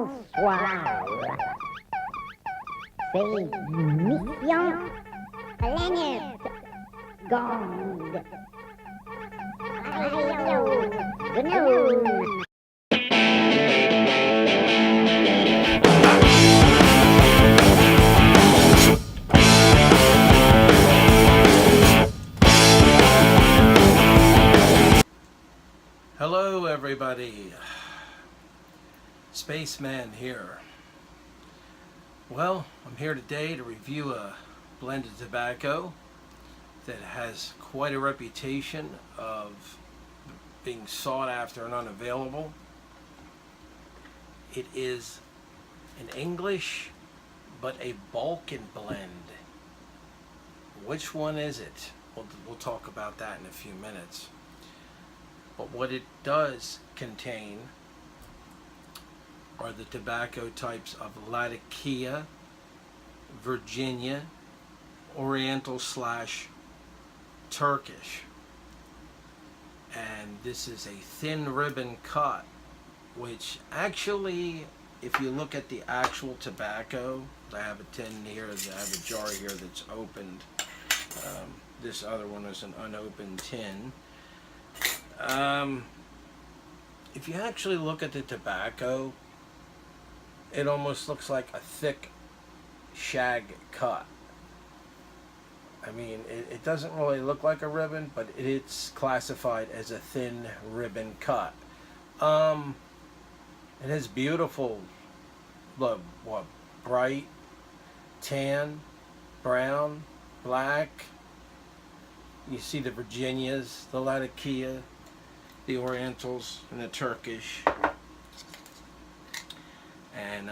Bonsoir. C'est Mission Planète Gang. Radio Gnome. Hello everybody, Spaceman here. Well, I'm here today to review a blended tobacco that has quite a reputation of being sought after and unavailable. It is an English but a Balkan blend. Which one is it? We'll talk about that in a few minutes. But what it does contain are the tobacco types of Latakia, Virginia, Oriental / Turkish. And this is a thin ribbon cut, which actually, if you look at the actual tobacco, I have a tin here, I have a jar here that's opened. This other one is an unopened tin. If you actually look at the tobacco, it almost looks like a thick shag cut. I mean, it doesn't really look like a ribbon, but it's classified as a thin ribbon cut. It has beautiful, bright, tan, brown, black. You see the Virginias, the Latakia, the Orientals, and the Turkish. And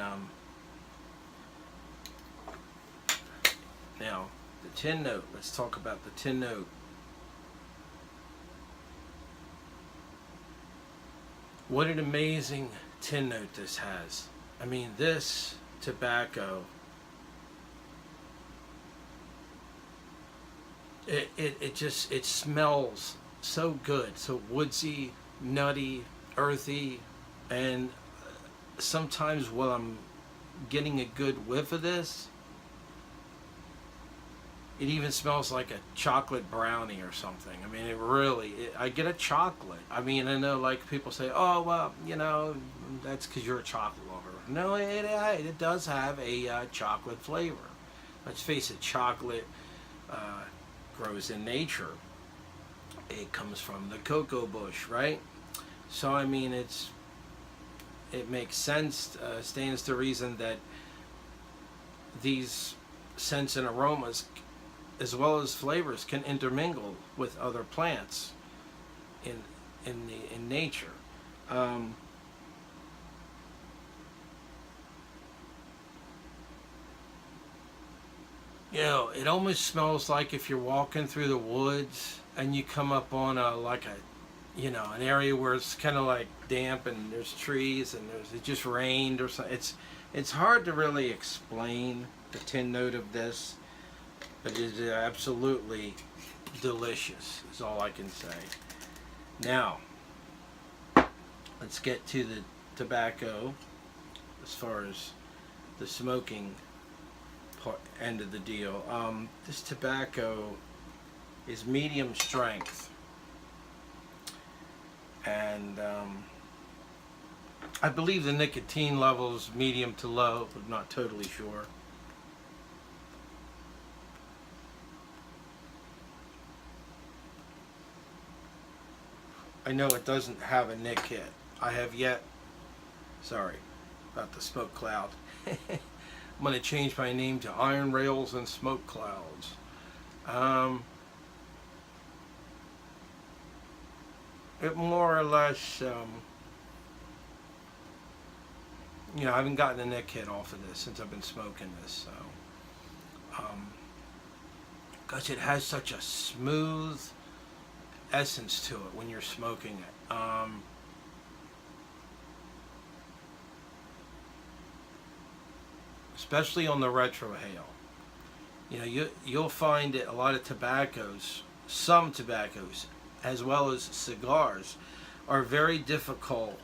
now the tin note. Let's talk about the tin note. What an amazing tin note this has. I mean, this tobacco, it smells so good, so woodsy, nutty, earthy, and sometimes while I'm getting a good whiff of this, it even smells like a chocolate brownie or something. I mean, I get a chocolate. I mean, I know like people say, oh, well, you know, that's because you're a chocolate lover. No, it does have a chocolate flavor. Let's face it, chocolate grows in nature. It comes from the cocoa bush, right? So I mean, it makes sense, stands to reason that these scents and aromas as well as flavors can intermingle with other plants in nature. You know, it almost smells like if you're walking through the woods and you come up on an area where it's kind of like damp and there's trees and it just rained or something. It's hard to really explain the tin note of this, but it is absolutely delicious is all I can say. Now, let's get to the tobacco as far as the smoking end of the deal. This tobacco is medium strength, and I believe the nicotine level is medium to low, but not totally sure. I know it doesn't have a nick hit. I have yet, sorry about the smoke cloud. I'm going to change my name to Iron Rails and Smoke Clouds. It more or less, you know, I haven't gotten a nick hit off of this since I've been smoking this, so. Because it has such a smooth essence to it when you're smoking it. Especially on the retrohale. You know, you'll find that a lot of tobaccos, some tobaccos, as well as cigars, are very difficult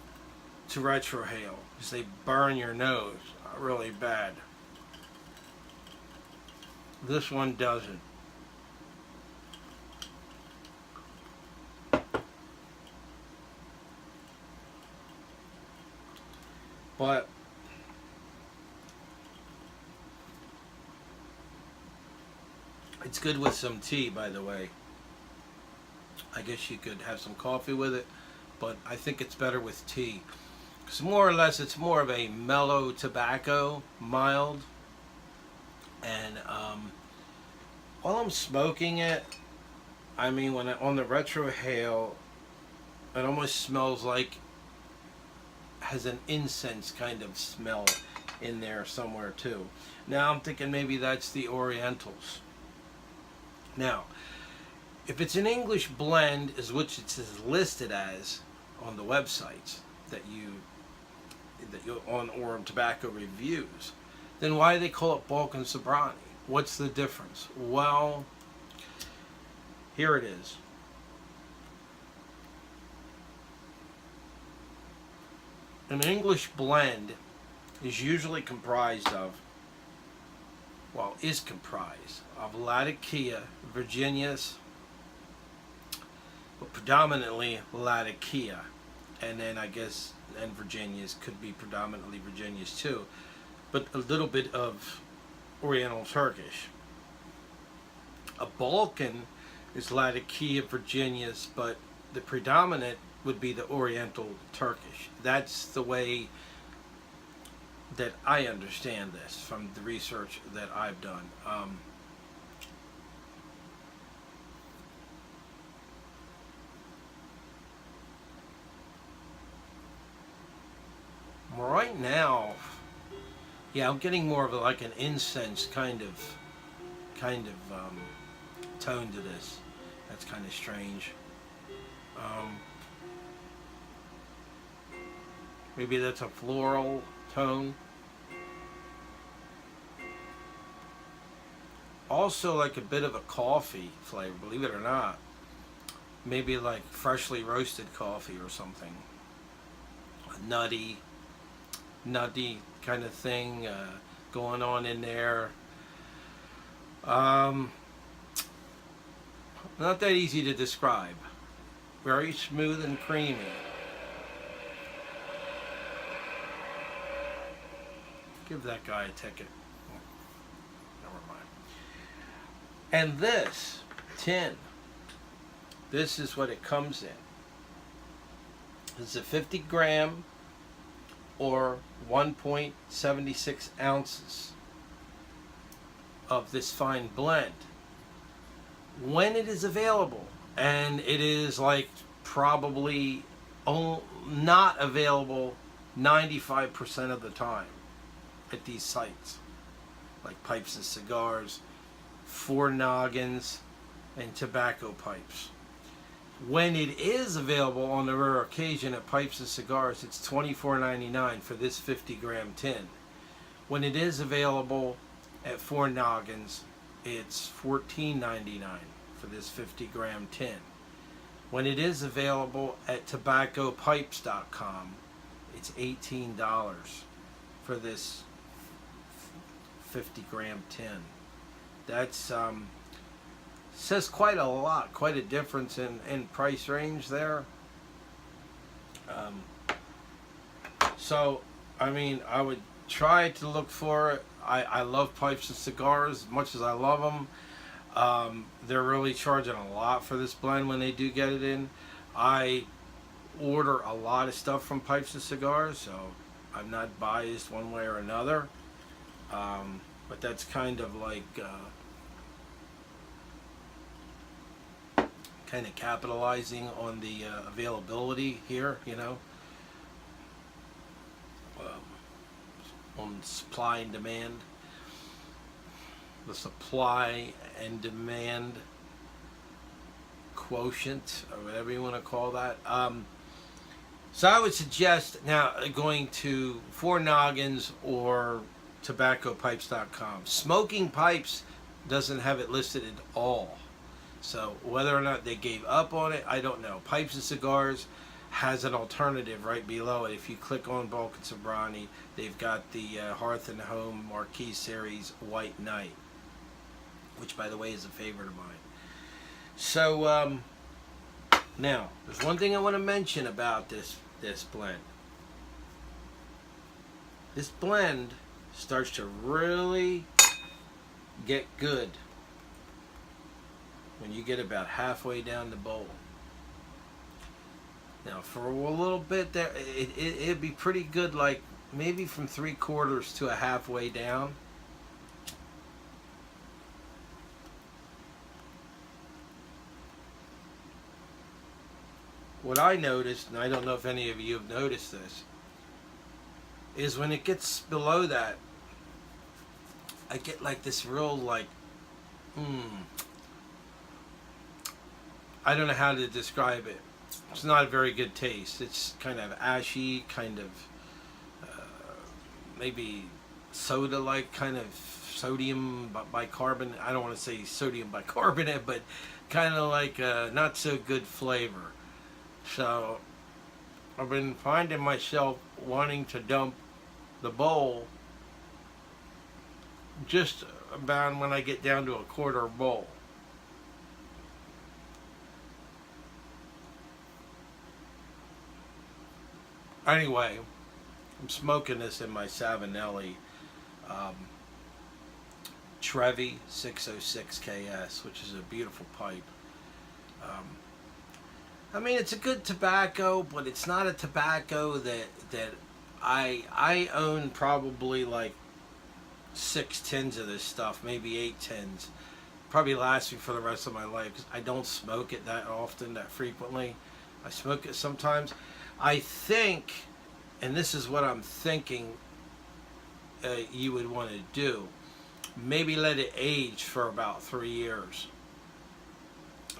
to retrohale because they burn your nose really bad. This one doesn't. But it's good with some tea, by the way. I guess you could have some coffee with it, but I think it's better with tea. Because more or less it's more of a mellow tobacco, mild. And while I'm smoking it, I mean, when on the retrohale, it almost smells like, has an incense kind of smell in there somewhere too. Now I'm thinking maybe that's the Orientals. Now, if it's an English blend, is which it is listed as on the websites that you on or tobacco reviews, then why do they call it Balkan Sobranie? What's the difference? Well, here it is. An English blend is usually comprised of, is comprised of Latakia, Virginias, but predominantly Latakia, and then I guess, and Virginias could be predominantly Virginias too, but a little bit of Oriental Turkish. A Balkan is Latakia, Virginias, but the predominant would be the Oriental Turkish. That's the way that I understand this from the research that I've done. Right now, yeah, I'm getting more of like an incense kind of tone to this. That's kind of strange. Maybe that's a floral tone. Also like a bit of a coffee flavor, believe it or not. Maybe like freshly roasted coffee or something. A nutty kind of thing going on in there. Not that easy to describe. Very smooth and creamy. Give that guy a ticket. Never mind. And this tin, this is what it comes in. It's a 50 gram or 1.76 ounces of this fine blend. When it is available, and it is like probably not available 95% of the time at these sites, like Pipes and Cigars, Four Noggins, and Tobacco Pipes. When it is available on the rare occasion at Pipes and Cigars, it's $24.99 for this 50 gram tin. When it is available at Four Noggins, it's $14.99 for this 50 gram tin. When it is available at tobaccopipes.com, it's $18 for this 50 gram tin. That's says quite a lot, quite a difference in price range there. So I mean, I would try to look for it. I love Pipes and Cigars as much as I love them. They're really charging a lot for this blend when they do get it in. I order a lot of stuff from Pipes and Cigars, so I'm not biased one way or another. But that's kind of like kind of capitalizing on the availability here, you know, on supply and demand. The supply and demand quotient, or whatever you want to call that. So I would suggest now going to Four Noggins or tobaccopipes.com. Smoking Pipes doesn't have it listed at all. So whether or not they gave up on it, I don't know. Pipes and Cigars, has an alternative right below it. If you click on Balkan Sobranie, they've got the Hearth and Home Marquee Series White Knight, which, by the way, is a favorite of mine. So, now, there's one thing I want to mention about this blend. This blend starts to really get good when you get about halfway down the bowl. Now, for a little bit there, it'd be pretty good, like maybe from 3/4 to a halfway down. What I noticed, and I don't know if any of you have noticed this, is when it gets below that, I get like this real like, I don't know how to describe it. It's not a very good taste. It's kind of ashy, kind of maybe soda-like, kind of sodium bicarbonate. I don't want to say sodium bicarbonate, but kind of like a not so good flavor. So I've been finding myself wanting to dump the bowl just about when I get down to a quarter bowl. Anyway, I'm smoking this in my Savinelli Trevi 606Ks, which is a beautiful pipe. I mean, it's a good tobacco, but it's not a tobacco that I own probably like 6 tins of this stuff, maybe 8 tins. Probably lasts me for the rest of my life because I don't smoke it that often, that frequently. I smoke it sometimes. I think, and this is what I'm thinking you would want to do, maybe let it age for about 3 years.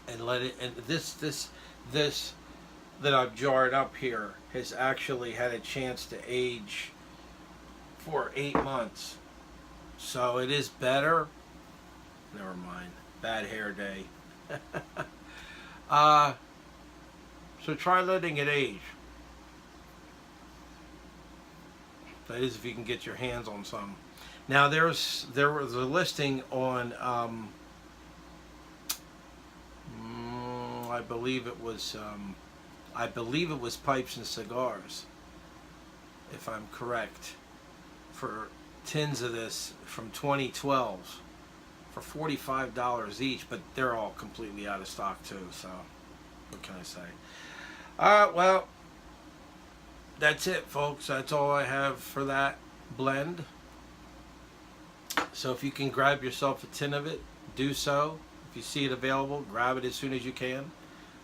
And let it, and this that I've jarred up here has actually had a chance to age for 8 months. So it is better. Never mind. Bad hair day. So try letting it age. That is if you can get your hands on some. Now there was a listing on I believe it was Pipes and Cigars, if I'm correct, for tins of this from 2012 for $45 each, but they're all completely out of stock too, so what can I say? Well, that's it, folks. That's all I have for that blend. So if you can grab yourself a tin of it, do so. If you see it available, grab it as soon as you can,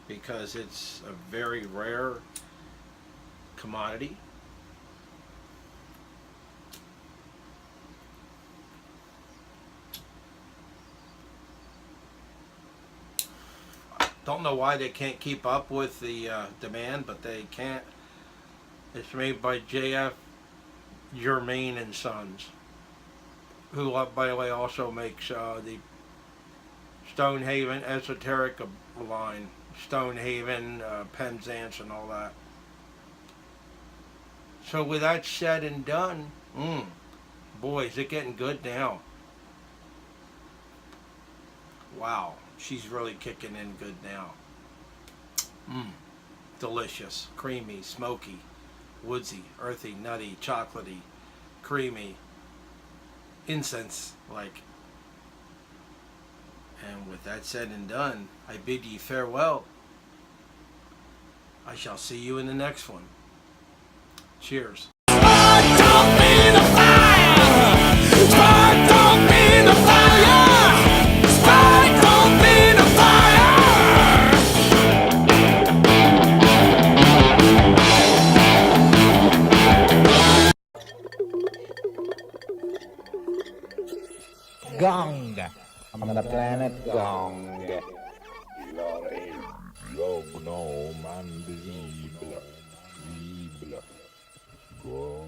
because it's a very rare commodity. Don't know why they can't keep up with the demand, but they can't. It's made by J.F. Germain and Sons, who, by the way, also makes the Stonehaven Esoteric line, Stonehaven, Penzance, and all that. So with that said and done, boy, is it getting good now. Wow, she's really kicking in good now. Delicious, creamy, smoky, woodsy, earthy, nutty, chocolatey, creamy, incense-like. And with that said and done, I bid ye farewell. I shall see you in the next one. Cheers. Gong. On the planet Gong. L'homme invisible, visible,